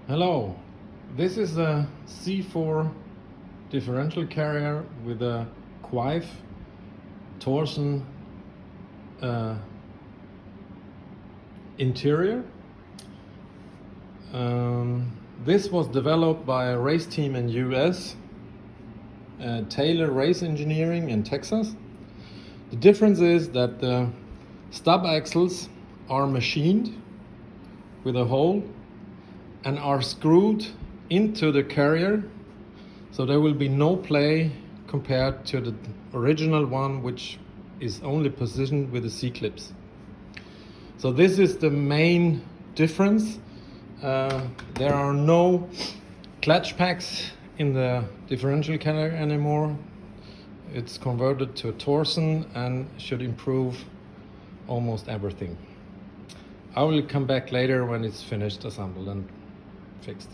Hello, this is a C4 differential carrier with a Quaife Torsen interior. This was developed by a race team in US, Taylor Race Engineering in Texas. The difference is that the stub axles are machined with a hole and are screwed into the carrier, so there will be no play compared to the original one, which is only positioned with the C-clips. So this is the main difference. There are no clutch packs in the differential carrier anymore. It's converted to a Torsen and should improve almost everything. I will come back later when it's finished, assembled and fixed.